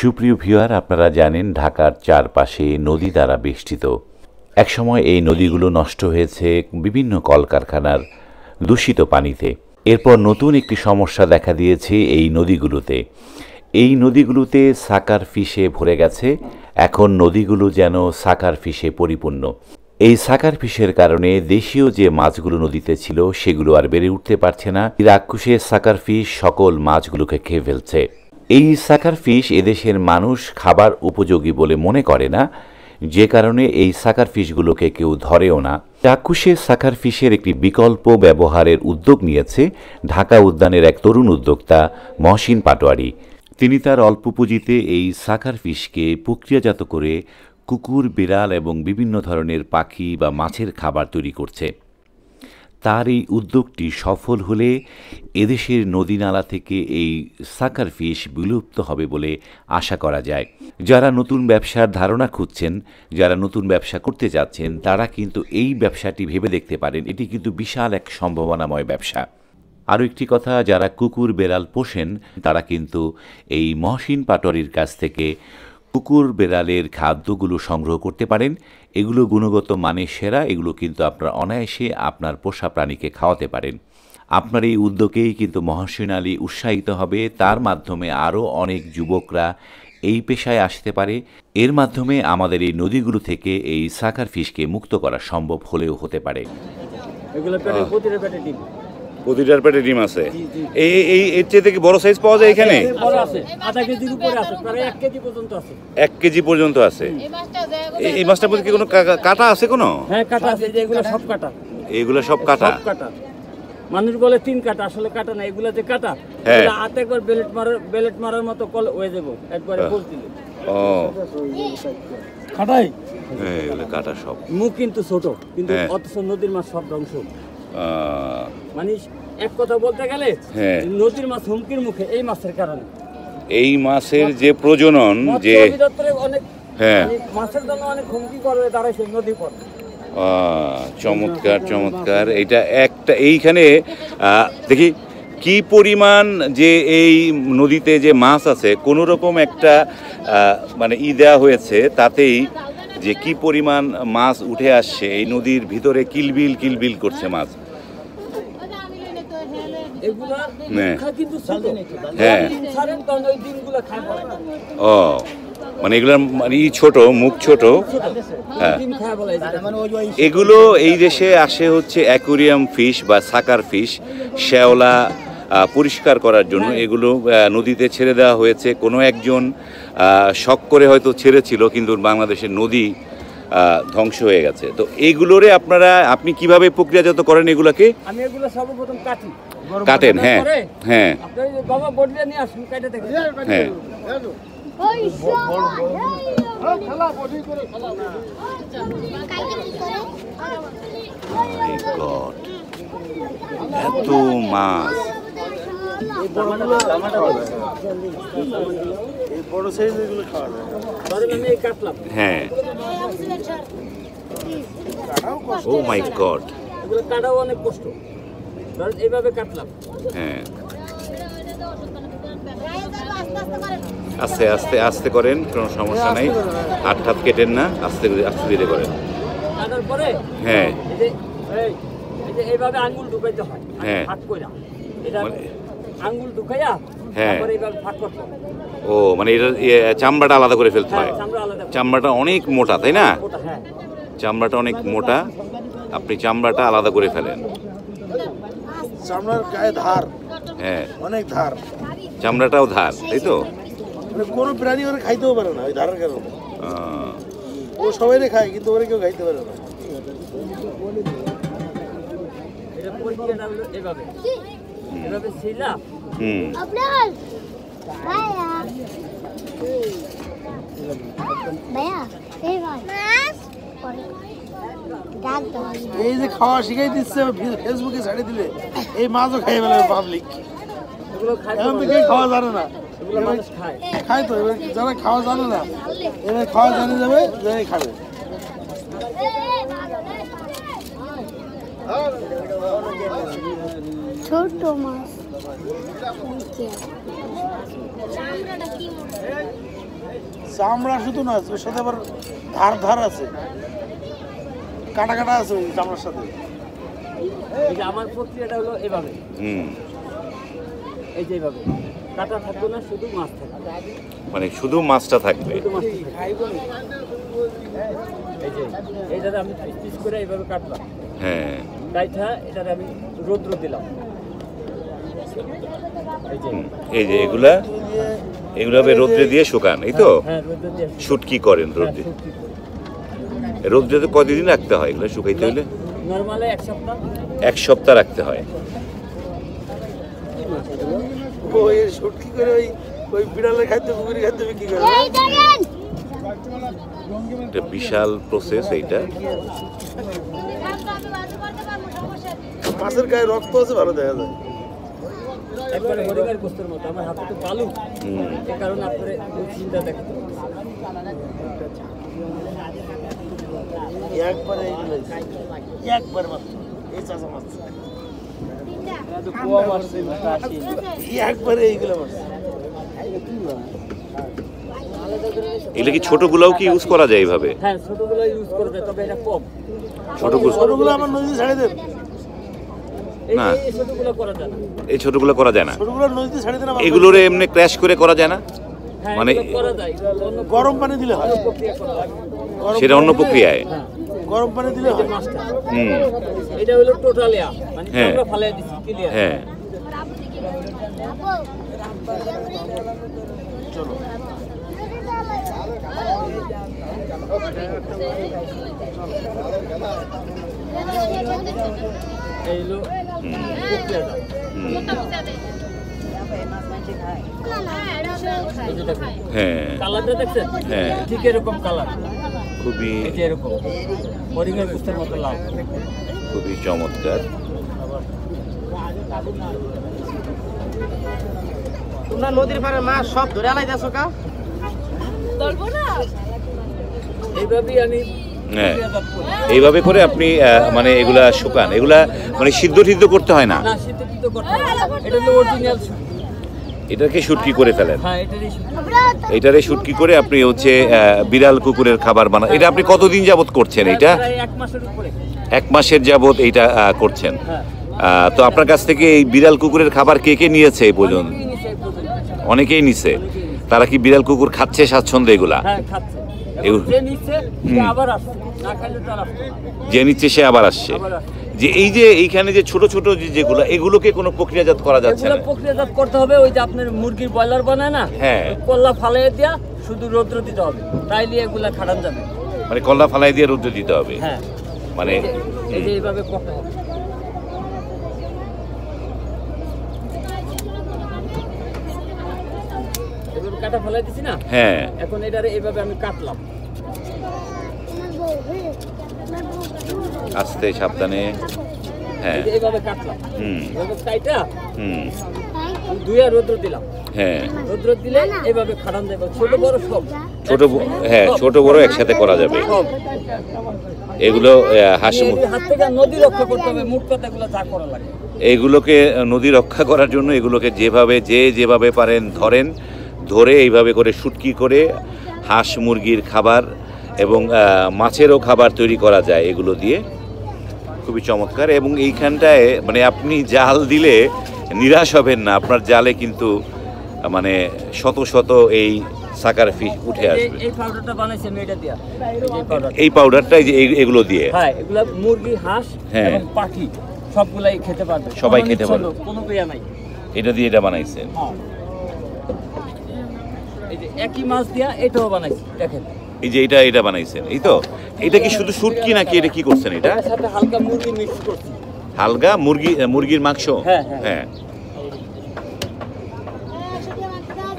সুপ্রিয় ভিউয়ার, আপনারা জানেন ঢাকার চারপাশে নদী দ্বারা বেষ্টিত। একসময় এই নদীগুলো নষ্ট হয়েছে বিভিন্ন কলকারখানার দূষিত পানিতে। এরপর নতুন একটি সমস্যা দেখা দিয়েছে এই নদীগুলোতে। এই নদীগুলোতে সাকার ফিশে ভরে গেছে। এখন নদীগুলো যেন সাকার ফিশে পরিপূর্ণ। এই সাকার ফিশের কারণে দেশীয় যে মাছগুলো নদীতে ছিল সেগুলো আর বেড়ে উঠতে পারছে না। রাক্ষসে সাকার ফিশ সকল মাছগুলোকে খেয়ে ফেলছে। এই সাকার ফিশ এদেশের মানুষ খাবার উপযোগী বলে মনে করে না, যে কারণে এই সাকার ফিশগুলোকে কেউ ধরেও না। চাক্ষুষে সাকার ফিশের একটি বিকল্প ব্যবহারের উদ্যোগ নিয়েছে ঢাকা উদ্যানের এক তরুণ উদ্যোক্তা মহসিন পাটোয়ারি। তিনি তার অল্প পুঁজিতে এই সাকার ফিশকে প্রক্রিয়াজাত করে কুকুর, বিড়াল এবং বিভিন্ন ধরনের পাখি বা মাছের খাবার তৈরি করছে। তার এই উদ্যোগটি সফল হলে এদেশের নদীনালা থেকে এই সাকার ফিশ বিলুপ্ত হবে বলে আশা করা যায়। যারা নতুন ব্যবসার ধারণা খুঁজছেন, যারা নতুন ব্যবসা করতে যাচ্ছেন, তারা কিন্তু এই ব্যবসাটি ভেবে দেখতে পারেন। এটি কিন্তু বিশাল এক সম্ভাবনাময় ব্যবসা। আরও একটি কথা, যারা কুকুর বেড়াল পোষেন তারা কিন্তু এই মহসিন পাটোয়ারির কাছ থেকে কুকুর বেড়ালের খাদ্যগুলো সংগ্রহ করতে পারেন। এগুলো গুণগত মানে সেরা। এগুলো কিন্তু আপনারা অনায়াসে আপনার পোষা প্রাণীকে খাওয়াতে পারেন। আপনার এই উদ্যোগেই কিন্তু মহসিন আলী উৎসাহিত হবে। তার মাধ্যমে আরও অনেক যুবকরা এই পেশায় আসতে পারে। এর মাধ্যমে আমাদের এই নদীগুলো থেকে এই সাকার ফিশকে মুক্ত করা সম্ভব হলেও হতে পারে। প্রতিটার পেটে ডিম আছে। এই এর চেয়ে থেকে বড় সাইজ পাওয়া যায় এখানে? 1 কেজি পর্যন্ত আছে। এই মাছটার মধ্যে কি কোনো কাটা আছে? কোনো? হ্যাঁ, কাটা আছে। এগুলো সব কাটা। এগুলো সব কাটা? মানুষ বলে 3 কাটা, আসলে কাটা না। এগুলো যে কাটা, এগুলো হাতে একবার বেলেট মারার মতো কল হয়ে যাবে একবারে বল দিলে। ও, কাটাই। হ্যাঁ, এগুলো কাটা সব। মুখ কিন্তু ছোট, কিন্তু অথচ নদীর মাছ সব ধ্বংস। মানে এক কথা বলতে গেলে নদীর মাছ হুমকির মুখে এই মাছের কারণে। এই মাছের যে প্রজনন, যে অনেক মাছের জন্য অনেক হুমকি করে দাঁড়াইছে নদী পথ। চমৎকার চমৎকার। এটা একটা এইখানে দেখি কি পরিমাণ যে এই নদীতে যে মাছ আছে, কোনো রকম একটা মানে দেওয়া হয়েছে, তাতেই যে কি পরিমাণ মাছ উঠে আসছে। এই নদীর ভিতরে কিলবিল কিলবিল করছে মাছ। ও, মানে এগুলোর মানে ছোট, মুখ ছোট। হ্যাঁ, এগুলো এই দেশে আসে হচ্ছে অ্যাকুরিয়াম ফিশ বা সাকার ফিশ, শ্যাওলা পরিষ্কার করার জন্য। এগুলো নদীতে ছেড়ে দেওয়া হয়েছে। কোনো একজন শখ করে হয়তো ছেড়েছিল, কিন্তু বাংলাদেশের নদী ধ্বংস হয়ে গেছে। তো এইগুলোরে আপনি কিভাবে প্রক্রিয়াজাত করেন এগুলোকে? আমি এগুলো সর্বপ্রথম কাটি। কাটেন? হ্যাঁ হ্যাঁ বাবা বড়িয়া নিয়ে আসুন, কেটে দেখে। হ্যাঁ, এত মাছ। হ্যাঁ, ও মাই গড, এগুলো কাটাও অনেক কষ্ট। এইভাবে কাটলাম। হ্যাঁ, আস্তে আস্তে আস্তে করেন, কোনো সমস্যা নাই। হাত কেটেন না, আস্তে আস্তে ধীরে করেন। কাটার পরে হ্যাঁ, এইভাবে আঙ্গুল ঢুকাইতে হয়। হ্যাঁ, ফাঁক কইরা এটা আঙ্গুল ঢুকাইয়া তারপরে এইভাবে ফাঁক করতে হয়। ও, মানে এটা চামড়াটা আলাদা করে ফেলতে হয়। চামড়াটা অনেক মোটা, তাই না? চামড়াটা অনেক মোটা। আপনি চামড়াটা আলাদা করে ফেলেন। চামড়ার গায়ে ধার, হ্যাঁ, অনেক ধার। চামড়াটাও ধার, তাই তো? কোনো প্রাণী ওরা খাইতেও পারে না ওই ধারের কারণে। ও সবাই খায়, কিন্তু ওরা কেউ খাইতে পারে না। এই যে খাওয়া শিখাই দিচ্ছে ফেসবুকে ছাড়িয়ে দিলে, এই মাছও খাই ফেলে পাবলিক। এখন তো কেউ খাওয়া জানে না, খায় তো। এবার যারা খাওয়া জানে না, এবার খাওয়া জানে যাবে, যাই খাবে। ছোট মাছ চামড়া শুধু না, ওর সাথে আবার ধার ধার আছে, কাটা কাটা আছে ওই চামড়ার সাথে। এই যে আমার প্রক্রিয়াটা হলো এভাবে, এই যে এইভাবে কাটা থাকবে না, শুধু মাছ থাকবে, মানে শুধু মাছটা থাকবে। শুধু মাছ থাকবে। এই যে এইটাতে আমি পিস পিস করে এইভাবে কাটলাম, হ্যাঁ, কাইটা এটাতে আমি রৌদ্র দিলাম। এই যে এগুলা রোদ্রে দিয়ে শুকান, এই তো? হ্যাঁ, রৌদ্র দিয়ে শুটকি করেন রোদ্রে। রোদ্রে তো কতদিন রাখতে হয় এগুলো শুকাইতে হলে? নরমালে 1 সপ্তাহ। 1 সপ্তাহ রাখতে হয়। ওই শুটকি করে ওই বিড়ালের খাদ্য, পুকুরি খাদ্য বিক্রি করে। এটা বিশাল প্রসেস এইটা। মাছের গায়ে রক্ত আছে, ভালো দেখা যায়। একবারে হরিকার গোস্তের মতো। আমার হাতে তো পালু, এই কারণে আপনার ওই চিন্তা দেখতে একবারে একবার মাত্র এই চাষা মাছ কুয়া মারছে, একবারে এইগুলো মাছ। এগুলো কি ছোটগুলোও কি ইউজ করা যায় এইভাবে? হ্যাঁ, ছোটগুলো ইউজ করা যায়, তবে এটা কম। ছোটগুলো আমার নদীতে ছাড়ে দেন না, এই ছোটগুলো করা যায় না। এই ছোটগুলো করা যায় না। ছোটগুলো নদীতে ছাড়ে দেন। এগুলোর এমনি ক্র্যাশ করে করা যায় না? হ্যাঁ, মানে এগুলো করা যায়, গরম পানি দিলে হয়, প্রক্রিয়া করা লাগে। সেটা অন্য প্রক্রিয়ায়। হ্যাঁ, গরম পানি দিলে হয়। মাছটা হুম, এটা হলো টোটালিয়া, মানে হ্যাঁ। আমরা ফালাই দিছি ক্লিয়ার। হ্যাঁ। এই হলো প্রক্রিয়াটা। এই যে দেখুন, হ্যাঁ, কালারটা দেখছেন? হ্যাঁ। ঠিক এরকম কালার, খুবই এই যে এরকম হরিণের গোস্তের মতো লাল। খুবই চমৎকার। তোমরা নদীর পাড়ে মাছ সব ধরে আলাইতেছো কা? এইভাবেই আমি হ্যাঁ, প্রক্রিয়াজাত করি। এইভাবে করে আপনি মানে এগুলা শুকান, এগুলা মানে সিদ্ধ টিদ্ধ করতে হয় না? না, শীতকৃত করতে হবে না। এটা হলো অরিজিনাল শুটকি। এটাকে শুটকি করে ফেলেন? হ্যাঁ, এটারই শুটকি। এটারে শুটকি করে আপনি হচ্ছে বিড়াল কুকুরের খাবার বানান। এটা আপনি কতদিন যাবত করছেন এটা? প্রায় 1 মাসের উপরে। 1 মাসের যাবত এইটা করছেন। হ্যাঁ, তো আপনার কাছ থেকে এই বিড়াল কুকুরের খাবার কে কে নিয়েছে এই পর্যন্ত? অনেকেই নিছে এই পর্যন্ত। অনেকেই নিছে। তারা কি বিড়াল কুকুর খাচ্ছে স্বাচ্ছন্দ্য এগুলা? হ্যাঁ, খাচ্ছে। এগুলো- যে নিচ্ছে সে আবার আসছে, না খাইলে তার আসছে না। যে নিচ্ছে সে আবার আসছে। আবার আসছে। যে এই যে এইখানে যে ছোট ছোট যেগুলো, এগুলোকে কোনো প্রক্রিয়াজাত করা যাচ্ছে এগুলো না? প্রক্রিয়াজাত করতে হবে। ওই যে আপনার মুরগির ব্রয়লার বানায় না, হ্যাঁ। ওই কল্লা ফালাইয়ে দিয়া শুধু রৌদ্র দিতে হবে, তাইলে এগুলা খাটান যাবে। মানে কল্লা ফালাই দিয়ে রৌদ্র দিতে হবে? হ্যাঁ, মানে এই যে এইভাবে করতে হবে। এভাবে কাটা ফেলাই দিছি না, হ্যাঁ, এখন এটারে এইভাবে আমি কাটলাম। আস্তে সাবধানে। হ্যাঁ, এই যে এইভাবে কাটলাম, হুম, এইভাবে কাইটা হুম, দুইয়া রৌদ্র দিলাম। হ্যাঁ। রৌদ্র দিলে এইভাবে খাটান যাবে, ছোট বড় সব। হ্যাঁ, ছোট বড় একসাথে করা যাবে। সব। এগুলো হাঁস এই হাত থেকে নদী রক্ষা করতে হবে, মুখ কথাগুলো যা করা লাগে। এইগুলোকে নদী রক্ষা করার জন্য এগুলোকে যেভাবে পারেন ধরেন, ধরে এইভাবে করে শুটকি করে হাঁস মুরগির খাবার এবং মাছেরও খাবার তৈরি করা যায় এগুলো দিয়ে। খুবই চমৎকার। এবং এইখানটায় মানে আপনি জাল দিলে নিরাশ হবেন না, আপনার জালে কিন্তু মানে শত শত এই সাকার ফিশ উঠে আসবে। এই পাউডারটা বানাইছি আমি এটা দিয়া, এই পাউডার। এই পাউডারটাই যে এগুলো দিয়ে? হ্যাঁ, এগুলা মুরগি, হাঁস হ্যাঁ। এবং পাখি সবগুলাই খেতে পারবে, সবাই কোনো খেতে পারবে। নিচ্ছন্দ, কোনো ইয়া নাই। এটা দিয়ে এটা বানাইছেন? হ্যাঁ। এই যে একই মাছ দিয়া এটাও বানাইছি, দেখেন। এই যে এটা বানাইছেন, এই তো? এটা কি শুধু শুটকি নাকি এটা কি করছেন এটা? এটার সাথে হালকা মুরগি মিক্স করছি। হালকা মুরগির মাংস? হ্যাঁ, হ্যাঁ। হ্যাঁ।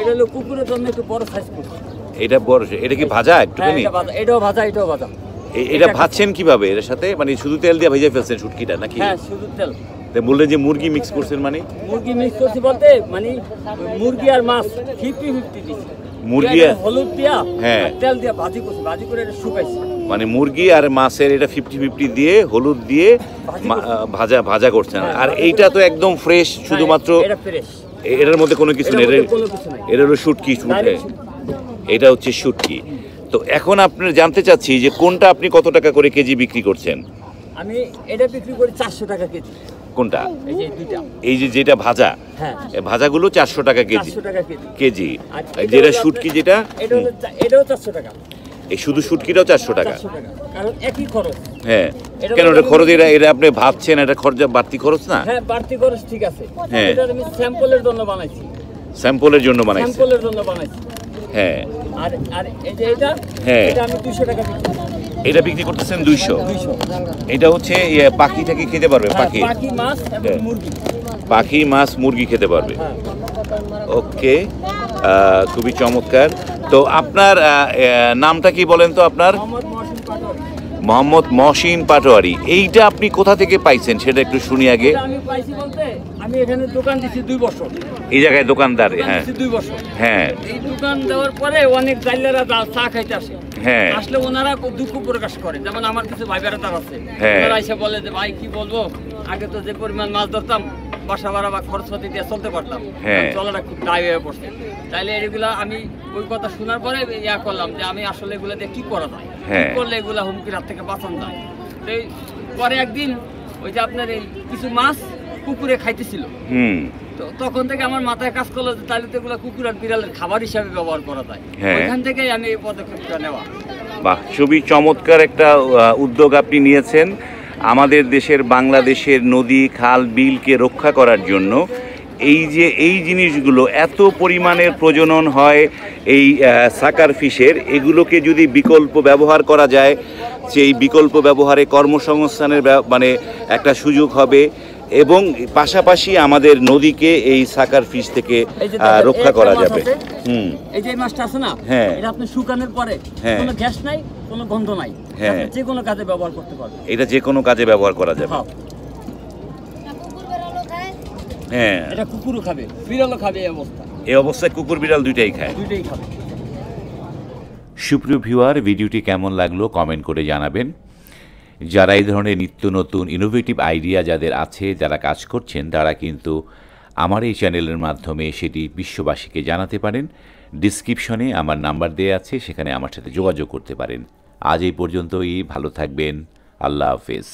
এটা হলো কুকুরের জন্য একটু বড় সাইজ করছি। এটা বড়, এটা কি ভাজা হ্যাঁ, একটুখানি? এটা ভাজা, এটাও ভাজা, এটাও ভাজা। এটা ভাজছেন কিভাবে এর সাথে? মানে শুধু তেল দিয়ে ভেজে ফেলছেন শুটকিটা নাকি? হ্যাঁ, শুধু তেল। তা বললেন যে মুরগি মিক্স করছেন, মানে মুরগি মিক্স করছি বলতে মানে মুরগি আর মাছ 50-50 দিছি। মুরগি পেঁয়াজ, হলুদ দিয়া, হ্যাঁ। আর তেল দিয়া ভাজি করছি, ভাজি করে এটা শুকাইছি। মানে মুরগি আর মাছের এটা 50-50 দিয়ে হলুদ দিয়ে ভাজা করছেন। হ্যাঁ, আর ভাজি এইটা করে- তো একদম ফ্রেশ, শুধুমাত্র এটা ফ্রেশ। এটার মধ্যে কোনো কিছু নেই। এটার মধ্যে কোনো কিছু নাই। এটা হলো শুটকি। Direct শুটকি। এটা হচ্ছে শুটকি। তো এখন আপনার জানতে চাচ্ছি যে কোনটা আপনি কত টাকা করে কেজি বিক্রি করছেন? আমি এটা বিক্রি করি 400 টাকা কেজি। কোনটা? এই যে দুইটা, এই যে যেটা ভাজা, হ্যাঁ এই ভাজাগুলো 400 টাকা কেজি। 400 টাকা কেজি কেজি। আর আর যেটা শুটকি যেটা, এটাও 400 টাকা। এই শুধু শুটকিটাও 400 টাকা। 400 টাকা, কারণ একই খরচ। হ্যাঁ, এটা কেন এটা তো খরচ, এটা আপনি ভাবছেন এটা খরচ বাড়তি খরচ না? হ্যাঁ বাড়তি খরচ, ঠিক আছে। হ্যাঁ। এটা আমি স্যাম্পলের জন্য বানাইছি। স্যাম্পলের জন্য বানাইছেন? স্যাম্পলের জন্য বানাইছি। হ্যাঁ। আর আর এই যে এটা, হ্যাঁ। এটা আমি 200 টাকা বিক্রি করি। এটা বিক্রি করতেছেন 200? 200। এটা হচ্ছে পাখি টাকি খেতে পারবে? পাখি, পাখি, মাছ এবং হ্যাঁ। মুরগি। পাখি, মাছ, মুরগি খেতে পারবে। হ্যাঁ। ওকে, খুবই চমৎকার। তো আপনার নামটা কি বলেন তো আপনার? মোহাম্মদ মহসিন পাটোয়ারি। মোহাম্মদ মহসিন পাটোয়ারি। এইটা আপনি কোথা থেকে পাইছেন সেটা একটু শুনি আগে। এটা আমি পাইছি বলতে, আমি এখানে দোকান দিছি 2 বছর। এই জায়গায় দোকানদার? হ্যাঁ 2 বছর। হ্যাঁ এই দোকান দেওয়ার পরে অনেক জাইলারা চা খাইতে আসে। হ্যাঁ। আসলে ওনারা খুব দুঃখ প্রকাশ করে, যেমন আমার কিছু ভাই বেড়াতার আছে, হ্যাঁ। ওনারা এসে বলে যে ভাই কি বলবো, আগে তো যে পরিমাণ মাছ ধরতাম বাসা ভাড়া বা খরচপাতি দিয়ে চলতে পারতাম, হ্যাঁ। চলাটা খুব দায় হয়ে পড়ছে। তাইলে এগুলা আমি ওই কথা শোনার পরে ইয়া করলাম যে আমি আসলে এগুলা দিয়ে কি করা যায়, কি হ্যাঁ। করলে এগুলা হুমকির হাত থেকে বাঁচানো যায়। তো এই পরে একদিন ওই যে আপনার এই কিছু মাছ কুকুরে খাইতেছিল, হুম তো তখন থেকে আমার মাথায় কাজ করলো যে তাহলে তো এগুলো কুকুর আর বিড়ালের খাবার হিসাবে ব্যবহার করা যায়। হ্যাঁ। ওইখান থেকেই আমি এই পদক্ষেপটা নেওয়া। বাহ, খুবই চমৎকার একটা উদ্যোগ আপনি নিয়েছেন। আমাদের দেশের, বাংলাদেশের নদী, খাল, বিলকে রক্ষা করার জন্য এই যে এই জিনিসগুলো এত পরিমাণের প্রজনন হয় এই সাকার ফিশের, এগুলোকে যদি বিকল্প ব্যবহার করা যায়, সেই বিকল্প ব্যবহারে কর্মসংস্থানের মানে একটা সুযোগ হবে, এবং পাশাপাশি আমাদের নদীকে এই সাকার ফিশ থেকে এই যে দেখেন, রক্ষা একটা করা মাছ যাবে। আছে, হুম এই যে এই মাছটা আছে না, হ্যাঁ। এটা আপনি শুকানোর পরে হ্যাঁ। কোনো গ্যাস নাই, কোনো গন্ধ নাই, হ্যাঁ। আপনি যে কোনো কাজে ব্যবহার করতে পারবেন। এটা যে কোনো কাজে ব্যবহার করা যাবে। হ্যাঁ, হ্যাঁ, এটা কুকুরও খাবে, বিড়ালও খাবে, এই অবস্থা। এই অবস্থায় কুকুর বিড়াল দুইটাই খায়। দুইটাই খাবে। সুপ্রিয় ভিউয়ার, ভিডিওটি কেমন লাগলো কমেন্ট করে জানাবেন। যারা এই ধরনের নিত্য নতুন ইনোভেটিভ আইডিয়া যাদের আছে, যারা কাজ করছেন, তারা কিন্তু আমার এই চ্যানেলের মাধ্যমে সেটি বিশ্ববাসীকে জানাতে পারেন। ডিসক্রিপশনে আমার নাম্বার দেওয়া আছে, সেখানে আমার সাথে যোগাযোগ করতে পারেন। আজ এই পর্যন্তই, ভালো থাকবেন। আল্লাহ হাফেজ।